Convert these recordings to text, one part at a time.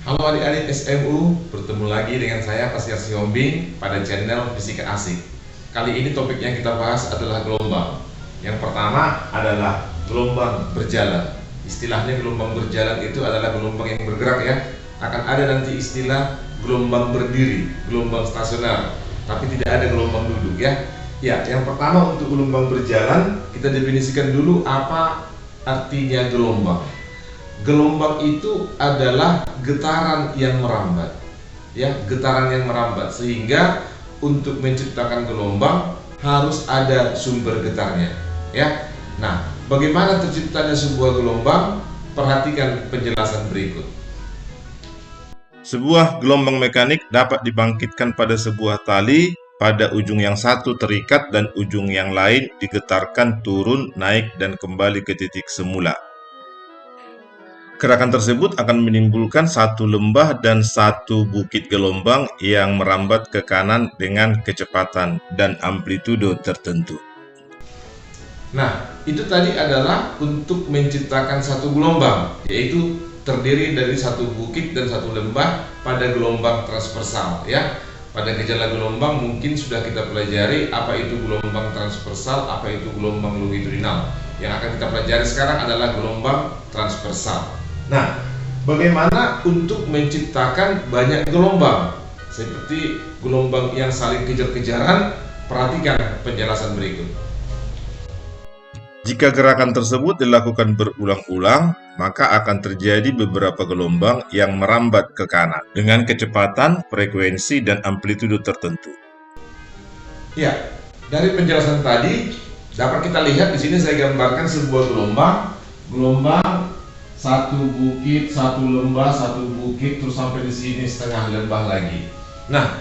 Halo adik-adik SMU, bertemu lagi dengan saya Pasir Siombing pada channel Fisika Asik. Kali ini topik yang kita bahas adalah gelombang. Yang pertama adalah gelombang berjalan. Istilahnya gelombang berjalan itu adalah gelombang yang bergerak ya. Akan ada nanti istilah gelombang berdiri, gelombang stasioner, tapi tidak ada gelombang duduk ya. Ya, yang pertama untuk gelombang berjalan, kita definisikan dulu apa artinya gelombang. Gelombang itu adalah getaran yang merambat, ya, getaran yang merambat, sehingga untuk menciptakan gelombang harus ada sumber getarnya, ya. Nah, bagaimana terciptanya sebuah gelombang? Perhatikan penjelasan berikut. Sebuah gelombang mekanik dapat dibangkitkan pada sebuah tali, pada ujung yang satu terikat dan ujung yang lain digetarkan turun, naik, dan kembali ke titik semula. Gerakan tersebut akan menimbulkan satu lembah dan satu bukit gelombang yang merambat ke kanan dengan kecepatan dan amplitudo tertentu. Nah, itu tadi adalah untuk menciptakan satu gelombang, yaitu terdiri dari satu bukit dan satu lembah pada gelombang transversal, ya. Pada gejala gelombang mungkin sudah kita pelajari apa itu gelombang transversal, apa itu gelombang longitudinal. Yang akan kita pelajari sekarang adalah gelombang transversal. Nah, bagaimana untuk menciptakan banyak gelombang seperti gelombang yang saling kejar-kejaran? Perhatikan penjelasan berikut. Jika gerakan tersebut dilakukan berulang-ulang, maka akan terjadi beberapa gelombang yang merambat ke kanan dengan kecepatan, frekuensi, dan amplitudo tertentu. Ya, dari penjelasan tadi dapat kita lihat di sini saya gambarkan sebuah gelombang satu bukit, satu lembah, satu bukit, terus sampai di sini setengah lembah lagi. Nah,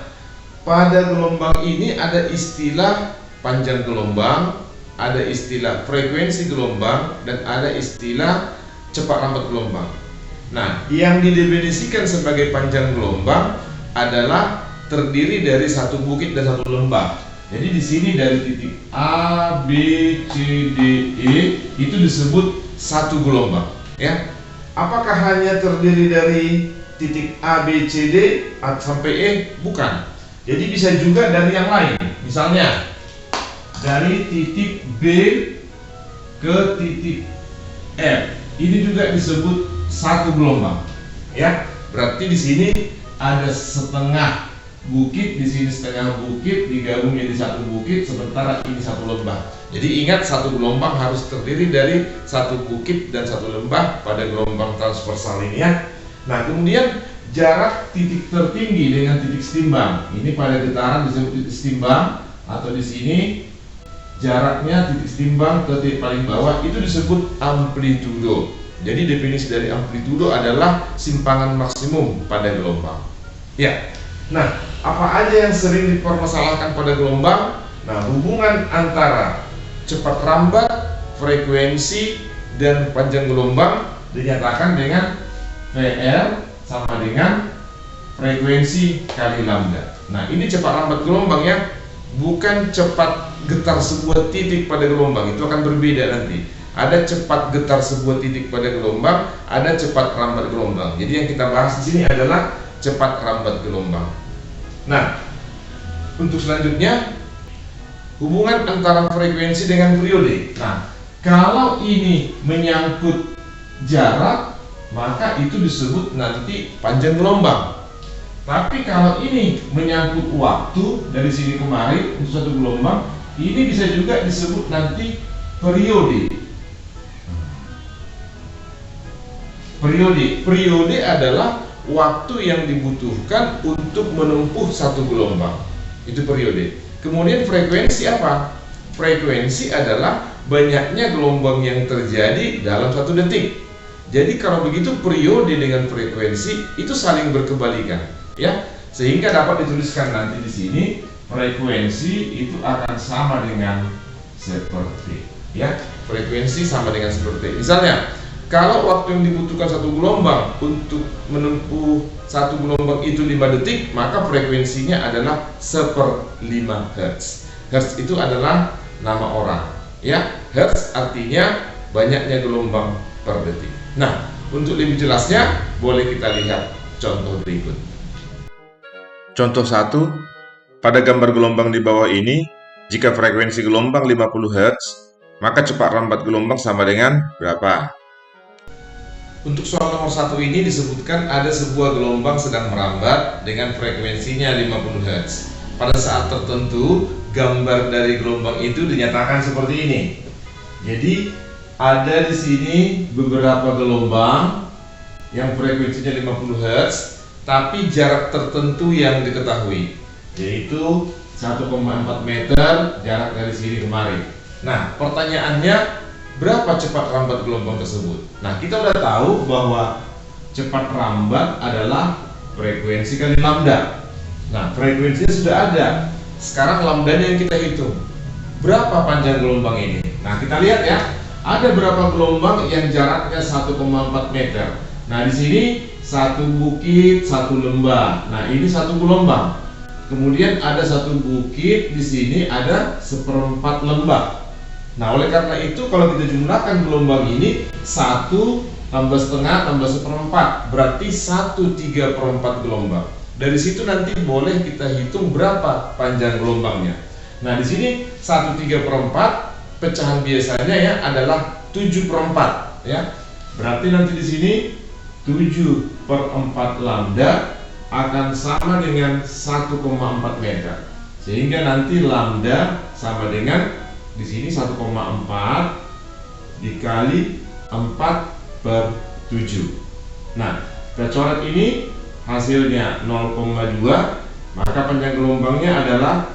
pada gelombang ini ada istilah panjang gelombang, ada istilah frekuensi gelombang, dan ada istilah cepat lambat gelombang. Nah, yang didefinisikan sebagai panjang gelombang adalah terdiri dari satu bukit dan satu lembah. Jadi di sini dari titik A, B, C, D, E itu disebut satu gelombang, ya. Apakah hanya terdiri dari titik A, B, C, D sampai E? Bukan. Jadi bisa juga dari yang lain. Misalnya dari titik B ke titik F. Ini juga disebut satu gelombang, ya. Berarti di sini ada setengah bukit, di sini setengah bukit digabung jadi satu bukit, sementara ini satu lembah. Jadi ingat, satu gelombang harus terdiri dari satu bukit dan satu lembah pada gelombang transversal ini ya. Nah, kemudian jarak titik tertinggi dengan titik setimbang. Ini pada getaran disebut titik setimbang, atau di sini jaraknya titik setimbang ke titik paling bawah itu disebut amplitudo. Jadi definisi dari amplitudo adalah simpangan maksimum pada gelombang. Ya. Nah, apa aja yang sering dipermasalahkan pada gelombang? Nah, hubungan antara cepat rambat, frekuensi, dan panjang gelombang dinyatakan dengan VR sama dengan frekuensi kali lambda. Nah, ini cepat rambat gelombang ya, bukan cepat getar sebuah titik pada gelombang. Itu akan berbeda nanti. Ada cepat getar sebuah titik pada gelombang, ada cepat rambat gelombang. Jadi yang kita bahas di sini adalah cepat rambat gelombang. Nah, untuk selanjutnya hubungan antara frekuensi dengan periode. Nah, kalau ini menyangkut jarak, maka itu disebut nanti panjang gelombang. Tapi kalau ini menyangkut waktu dari sini kemari untuk satu gelombang, ini bisa juga disebut nanti periode. Periode adalah waktu yang dibutuhkan untuk menempuh satu gelombang. Itu periode. Kemudian frekuensi apa? Frekuensi adalah banyaknya gelombang yang terjadi dalam satu detik. Jadi kalau begitu periode dengan frekuensi itu saling berkebalikan, ya. Sehingga dapat dituliskan nanti di sini frekuensi itu akan sama dengan seperti, ya. Frekuensi sama dengan seperti. Misalnya, kalau waktu yang dibutuhkan satu gelombang untuk menempuh satu gelombang itu 5 detik, maka frekuensinya adalah 1/5 Hz. Hertz itu adalah nama orang, ya. Hertz artinya banyaknya gelombang per detik. Nah, untuk lebih jelasnya boleh kita lihat contoh berikut. Contoh 1, pada gambar gelombang di bawah ini, jika frekuensi gelombang 50 Hz, maka cepat rambat gelombang sama dengan berapa? Untuk soal nomor 1 ini disebutkan ada sebuah gelombang sedang merambat dengan frekuensinya 50 Hz. Pada saat tertentu, gambar dari gelombang itu dinyatakan seperti ini. Jadi, ada di sini beberapa gelombang yang frekuensinya 50 Hz, tapi jarak tertentu yang diketahui, yaitu 1,4 meter jarak dari sini kemari. Nah, pertanyaannya, berapa cepat rambat gelombang tersebut? Nah, kita udah tahu bahwa cepat rambat adalah frekuensi kali lambda. Nah, frekuensinya sudah ada. Sekarang lambdanya yang kita hitung. Berapa panjang gelombang ini? Nah, kita lihat ya. Ada berapa gelombang yang jaraknya 1,4 meter. Nah, di sini satu bukit, satu lembah. Nah, ini satu gelombang. Kemudian ada satu bukit, di sini ada 1/4 lembah. Nah, oleh karena itu kalau kita jumlahkan gelombang ini 1 tambah setengah tambah 1/4, berarti 1/3/4 gelombang. Dari situ nanti boleh kita hitung berapa panjang gelombangnya. Nah, di sini 1/3/4 pecahan biasanya ya adalah 7/4 ya. Berarti nanti di sini 7/4 lambda akan sama dengan 1,4 meter. Sehingga nanti lambda sama dengan di sini 1,4 dikali 4/7. Nah, kita coret ini hasilnya 0,2, maka panjang gelombangnya adalah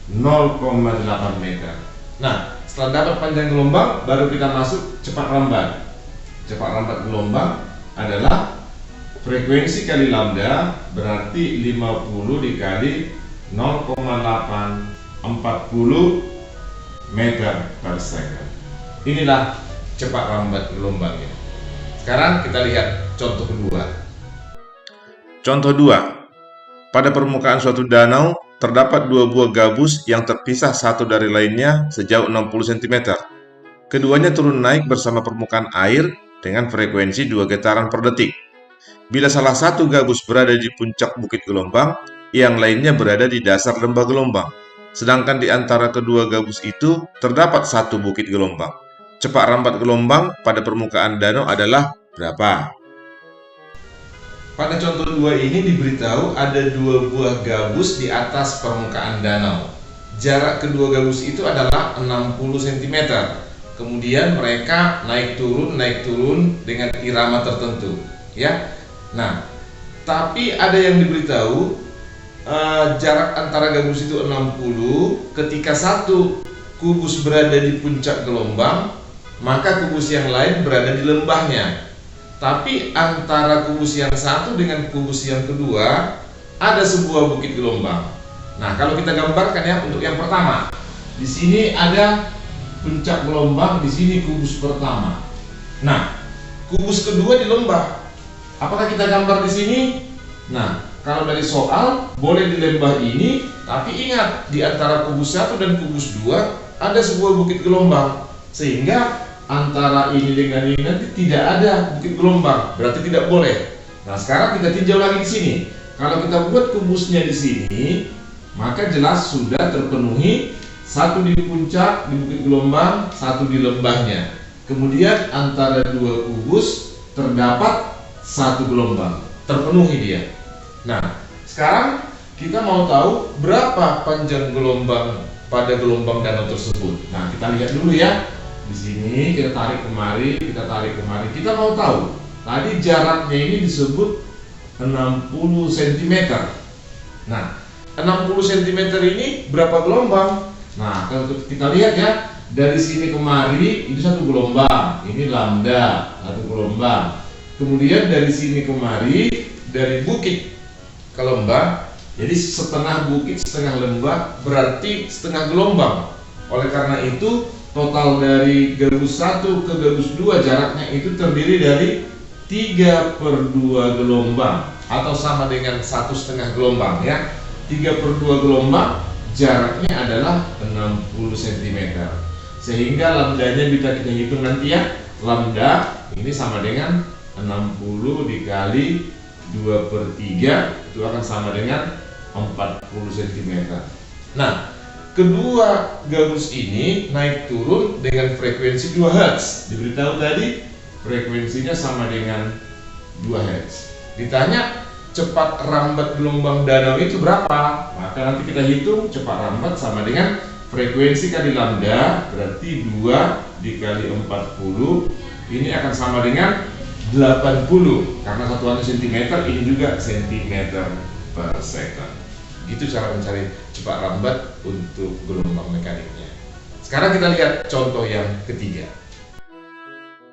0,8 meter. Nah, setelah dapat panjang gelombang, baru kita masuk cepat rambat. Cepat rambat gelombang adalah frekuensi kali lambda, berarti 50 dikali 0,840 meter per second. Inilah cepat rambat gelombangnya. Sekarang kita lihat contoh kedua. Contoh 2, pada permukaan suatu danau terdapat dua buah gabus yang terpisah satu dari lainnya sejauh 60 cm. Keduanya turun naik bersama permukaan air dengan frekuensi 2 getaran per detik. Bila salah satu gabus berada di puncak bukit gelombang, yang lainnya berada di dasar lembah gelombang. Sedangkan di antara kedua gabus itu terdapat satu bukit gelombang. Cepat rambat gelombang pada permukaan danau adalah berapa? Pada contoh 2 ini diberitahu ada dua buah gabus di atas permukaan danau. Jarak kedua gabus itu adalah 60 cm. Kemudian mereka naik turun dengan irama tertentu, ya. Nah, tapi ada yang diberitahu jarak antara gabus itu 60. Ketika satu kubus berada di puncak gelombang, maka kubus yang lain berada di lembahnya. Tapi antara kubus yang satu dengan kubus yang kedua ada sebuah bukit gelombang. Nah, kalau kita gambarkan ya untuk yang pertama, di sini ada puncak gelombang, di sini kubus pertama. Nah, kubus kedua di lembah. Apakah kita gambar di sini? Nah, kalau dari soal boleh di lembah ini, tapi ingat di antara kubus 1 dan kubus 2 ada sebuah bukit gelombang, sehingga antara ini dengan ini nanti tidak ada bukit gelombang, berarti tidak boleh. Nah, sekarang kita tinjau lagi di sini. Kalau kita buat kubusnya di sini, maka jelas sudah terpenuhi, satu di puncak di bukit gelombang, satu di lembahnya. Kemudian antara dua kubus terdapat satu gelombang, terpenuhi dia. Nah, sekarang kita mau tahu berapa panjang gelombang pada gelombang danau tersebut. Nah, kita lihat dulu ya. Di sini kita tarik kemari, kita mau tahu. Tadi jaraknya ini disebut 60 cm. Nah, 60 cm ini berapa gelombang? Nah, kalau kita lihat ya, dari sini kemari ini satu gelombang, ini lambda, satu gelombang. Kemudian dari sini kemari, dari bukit ke lembah, jadi setengah bukit, setengah lembah, berarti setengah gelombang. Oleh karena itu, total dari gabus 1 ke gabus 2 jaraknya itu terdiri dari 3/2 gelombang, atau sama dengan 1,5 gelombang ya. 3/2 gelombang jaraknya adalah 60 cm. Sehingga lambdanya bisa kita hitung nanti ya. Lambda ini sama dengan 60 dikali 2/3 itu akan sama dengan 40 cm. Nah, kedua gabus ini naik turun dengan frekuensi 2 Hz. Diberitahu tadi frekuensinya sama dengan 2 Hz. Ditanya cepat rambat gelombang danau itu berapa? Maka nanti kita hitung cepat rambat sama dengan frekuensi kali lambda, berarti 2 dikali 40 ini akan sama dengan 80, karena satuannya cm, ini juga cm per second. Itu cara mencari cepat rambat untuk gelombang mekaniknya. Sekarang kita lihat contoh yang ketiga.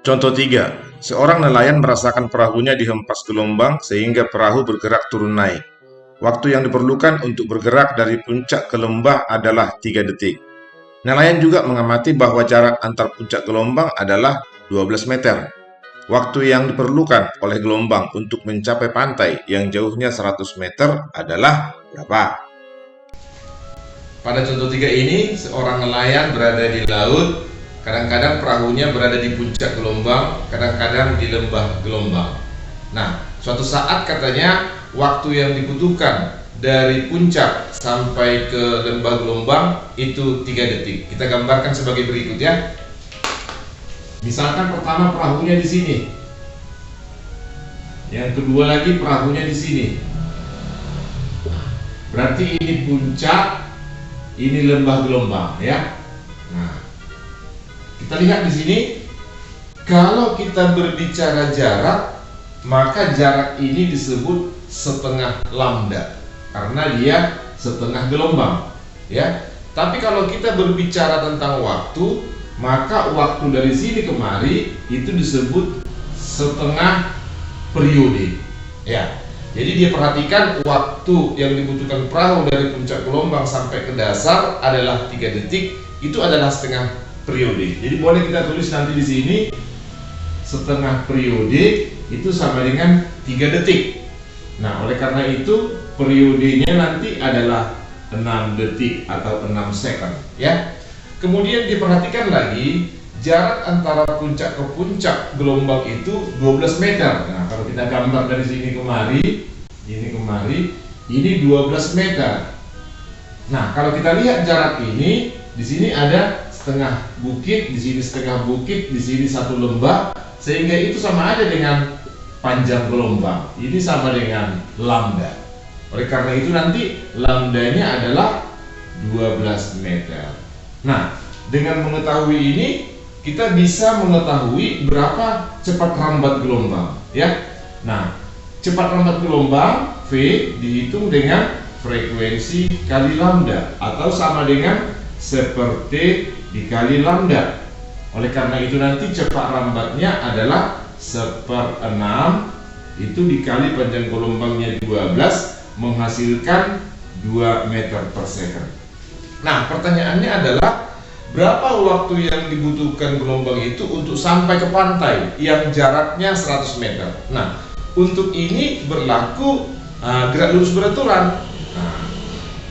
Contoh 3. Seorang nelayan merasakan perahunya dihempas gelombang sehingga perahu bergerak turun naik. Waktu yang diperlukan untuk bergerak dari puncak ke lembah adalah 3 detik. Nelayan juga mengamati bahwa jarak antar puncak gelombang adalah 12 meter. Waktu yang diperlukan oleh gelombang untuk mencapai pantai yang jauhnya 100 meter adalah berapa? Pada contoh 3 ini, seorang nelayan berada di laut. Kadang-kadang perahunya berada di puncak gelombang, kadang-kadang di lembah gelombang. Nah, suatu saat katanya waktu yang dibutuhkan dari puncak sampai ke lembah gelombang itu 3 detik. Kita gambarkan sebagai berikut ya. Misalkan pertama perahunya di sini, yang kedua lagi perahunya di sini. Berarti ini puncak, ini lembah gelombang ya. Nah, kita lihat di sini, kalau kita berbicara jarak, maka jarak ini disebut setengah lambda karena dia setengah gelombang ya. Tapi kalau kita berbicara tentang waktu, maka waktu dari sini kemari itu disebut setengah periode ya. Jadi dia perhatikan waktu yang dibutuhkan perahu dari puncak gelombang sampai ke dasar adalah 3 detik, itu adalah setengah periode. Jadi boleh kita tulis nanti di sini setengah periode itu sama dengan 3 detik. Nah, oleh karena itu periodenya nanti adalah 6 detik atau 6 second ya. Kemudian diperhatikan lagi jarak antara puncak ke puncak gelombang itu 12 meter. Nah, kalau kita gambar dari sini kemari, ini 12 meter. Nah, kalau kita lihat jarak ini, di sini ada setengah bukit, di sini setengah bukit, di sini satu lembah, sehingga itu sama aja dengan panjang gelombang. Ini sama dengan lambda. Oleh karena itu nanti lambdanya adalah 12 meter. Nah, dengan mengetahui ini kita bisa mengetahui berapa cepat rambat gelombang ya. Nah, cepat rambat gelombang V dihitung dengan frekuensi kali lambda atau sama dengan seperti dikali lambda. Oleh karena itu nanti cepat rambatnya adalah 1/6 itu dikali panjang gelombangnya 12 menghasilkan 2 meter per second. Nah, pertanyaannya adalah berapa waktu yang dibutuhkan gelombang itu untuk sampai ke pantai yang jaraknya 100 meter. Nah, untuk ini berlaku gerak lurus beraturan. Nah,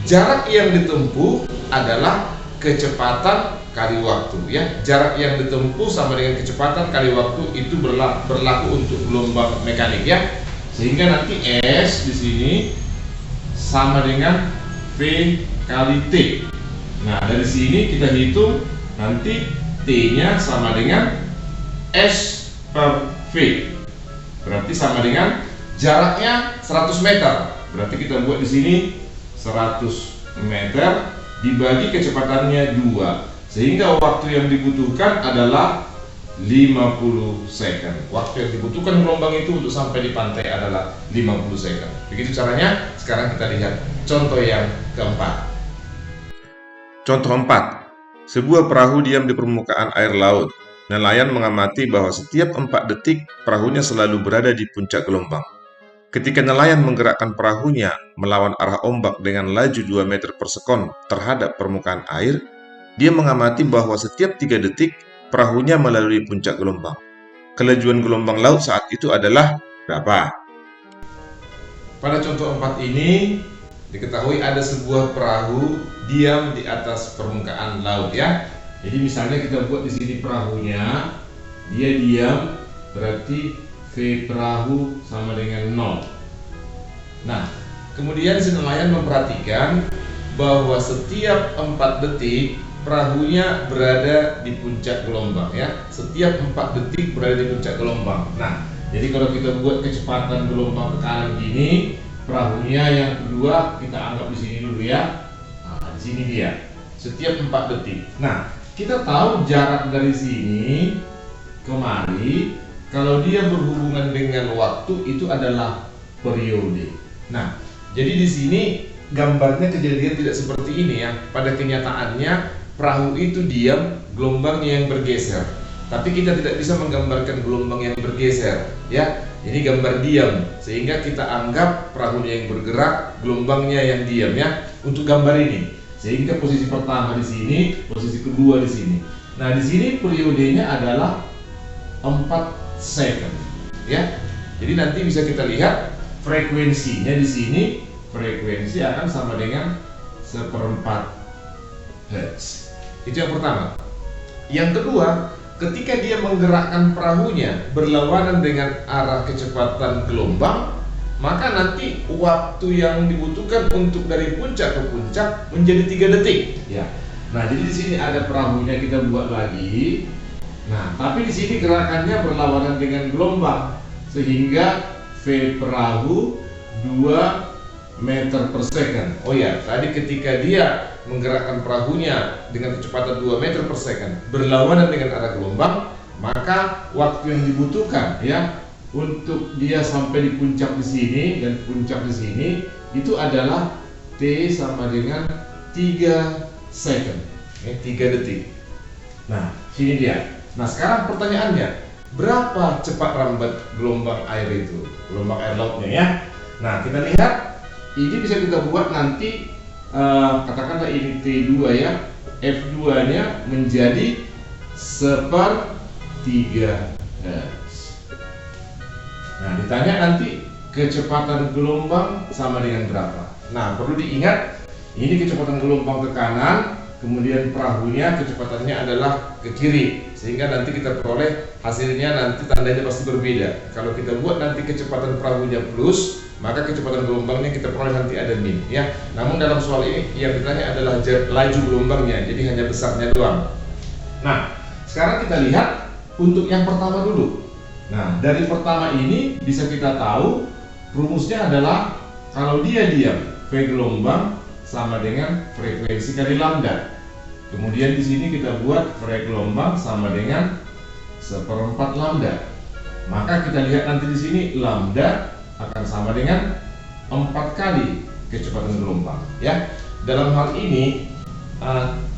jarak yang ditempuh adalah kecepatan kali waktu ya. Jarak yang ditempuh sama dengan kecepatan kali waktu itu berlaku untuk gelombang mekanik ya. Sehingga nanti S di sini sama dengan V kali T. Nah, dari sini kita hitung nanti T-nya sama dengan S per V. Berarti sama dengan jaraknya 100 meter. Berarti kita buat di sini 100 meter dibagi kecepatannya 2. Sehingga waktu yang dibutuhkan adalah 50 second. Waktu yang dibutuhkan gelombang itu untuk sampai di pantai adalah 50 second. Begitu caranya. Sekarang kita lihat contoh yang keempat. Contoh 4. Sebuah perahu diam di permukaan air laut. Nelayan mengamati bahwa setiap 4 detik perahunya selalu berada di puncak gelombang. Ketika nelayan menggerakkan perahunya melawan arah ombak dengan laju 2 meter per sekon terhadap permukaan air, dia mengamati bahwa setiap 3 detik perahunya melalui puncak gelombang. Kelajuan gelombang laut saat itu adalah berapa? Pada contoh 4 ini diketahui ada sebuah perahu diam di atas permukaan laut ya. Jadi misalnya kita buat di sini perahunya, dia diam, berarti V perahu sama dengan 0. Nah, kemudian si nelayan memperhatikan bahwa setiap 4 detik perahunya berada di puncak gelombang ya. Setiap 4 detik berada di puncak gelombang. Nah, jadi kalau kita buat kecepatan gelombang ke kanan gini, perahunya yang kedua kita anggap di sini dulu ya. Nah, di sini dia. Setiap 4 detik. Nah, kita tahu jarak dari sini kemari kalau dia berhubungan dengan waktu itu adalah periode. Nah, jadi di sini gambarnya kejadian tidak seperti ini ya. Pada kenyataannya perahu itu diam, gelombangnya yang bergeser. Tapi kita tidak bisa menggambarkan gelombang yang bergeser ya. Ini gambar diam, sehingga kita anggap perahunya yang bergerak, gelombangnya yang diam ya untuk gambar ini. Sehingga posisi pertama di sini, posisi kedua di sini. Nah, di sini periodenya adalah 4 second ya. Jadi nanti bisa kita lihat frekuensinya di sini, frekuensi akan sama dengan 1/4 Hz. Itu yang pertama. Yang kedua, ketika dia menggerakkan perahunya berlawanan dengan arah kecepatan gelombang, maka nanti waktu yang dibutuhkan untuk dari puncak ke puncak menjadi 3 detik ya. Nah, jadi di sini ada perahunya, kita buat lagi. Nah, tapi di sini gerakannya berlawanan dengan gelombang sehingga V perahu 2 meter per second. Oh ya, tadi ketika dia menggerakkan perahunya dengan kecepatan 2 meter per second berlawanan dengan arah gelombang, maka waktu yang dibutuhkan ya untuk dia sampai di puncak di sini dan puncak di sini itu adalah T sama dengan 3 second, 3 detik. Nah, sini dia. Nah, sekarang pertanyaannya, berapa cepat rambat gelombang air itu, gelombang air lautnya ya? Nah, kita lihat, ini bisa kita buat nanti, katakanlah ini T2 ya, F2 nya menjadi 1/3 Hz. Nah, ditanya nanti kecepatan gelombang sama dengan berapa. Nah, perlu diingat, ini kecepatan gelombang ke kanan, kemudian perahunya kecepatannya adalah ke kiri, sehingga nanti kita peroleh hasilnya nanti tandanya pasti berbeda. Kalau kita buat nanti kecepatan perahunya plus, maka kecepatan gelombangnya kita peroleh nanti ada min ya. Namun dalam soal ini yang ditanya adalah laju gelombangnya, jadi hanya besarnya doang. Nah, sekarang kita lihat untuk yang pertama dulu. Nah, dari pertama ini bisa kita tahu rumusnya adalah kalau dia diam, V gelombang sama dengan frekuensi kali lambda. Kemudian di sini kita buat V gelombang sama dengan 1/4 lambda. Maka kita lihat nanti di sini lambda akan sama dengan 4 kali kecepatan gelombang ya. Dalam hal ini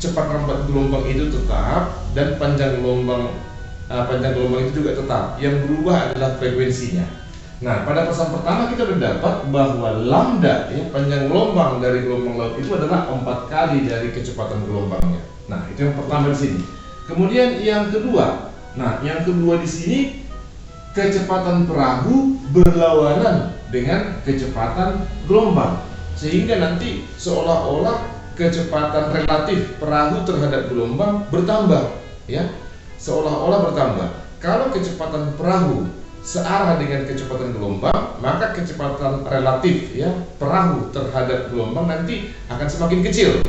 cepat rambat gelombang itu tetap dan panjang gelombang itu juga tetap. Yang berubah adalah frekuensinya. Nah, pada pesan pertama kita mendapat bahwa lambda ya, panjang gelombang dari gelombang laut itu adalah 4 kali dari kecepatan gelombangnya. Nah, itu yang pertama di sini. Kemudian yang kedua. Nah, yang kedua di sini kecepatan perahu berlawanan dengan kecepatan gelombang. Sehingga nanti seolah-olah kecepatan relatif perahu terhadap gelombang bertambah ya. Seolah-olah bertambah. Kalau kecepatan perahu searah dengan kecepatan gelombang, maka kecepatan relatif ya perahu terhadap gelombang nanti akan semakin kecil.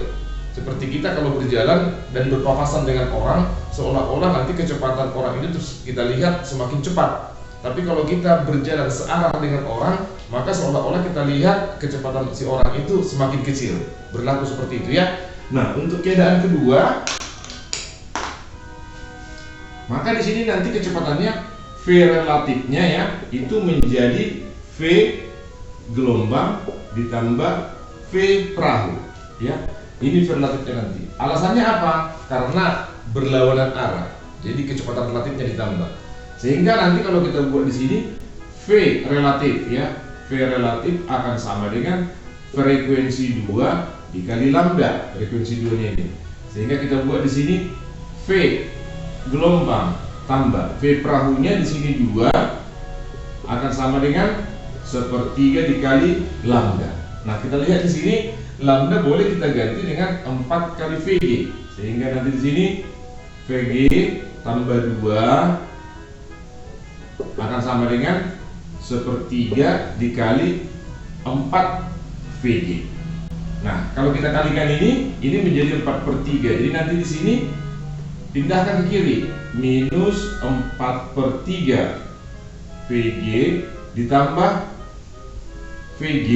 Seperti kita kalau berjalan dan berpapasan dengan orang, seolah-olah nanti kecepatan orang itu terus kita lihat semakin cepat. Tapi kalau kita berjalan searah dengan orang, maka seolah-olah kita lihat kecepatan si orang itu semakin kecil. Berlaku seperti itu ya. Nah, untuk keadaan kedua, maka di sini nanti kecepatannya V relatifnya ya itu menjadi V gelombang ditambah V perahu ya. Ini V relatifnya nanti. Alasannya apa? Karena berlawanan arah. Jadi kecepatan relatifnya ditambah. Sehingga nanti kalau kita buat di sini V relatif ya, V relatif akan sama dengan frekuensi 2 dikali lambda, frekuensi 2-nya ini. Sehingga kita buat di sini V gelombang tambah V perahunya di sini 2 akan sama dengan 1/3 dikali lambda. Nah, kita lihat di sini lambda boleh kita ganti dengan 4 kali VG, sehingga nanti di sini VG tambah 2 akan sama dengan 1/3 dikali 4 VG. Nah, kalau kita kalikan ini menjadi 4/3. Jadi nanti di sini pindahkan ke kiri, minus 4/3 VG ditambah VG.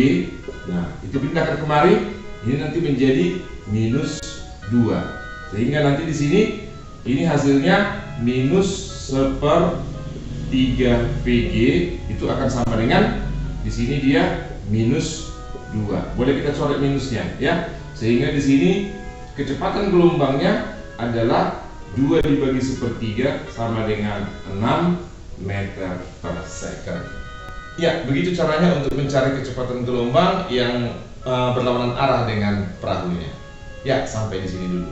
Nah, itu pindahkan kemari, ini nanti menjadi minus 2. Sehingga nanti di sini ini hasilnya minus 1/3 VG, itu akan sama dengan di sini dia minus 2. Boleh kita coret minusnya ya. Sehingga di sini kecepatan gelombangnya adalah 2 dibagi 1/3 sama dengan 6 meter per second. Ya, begitu caranya untuk mencari kecepatan gelombang yang berlawanan arah dengan perahunya. Ya, sampai di sini dulu.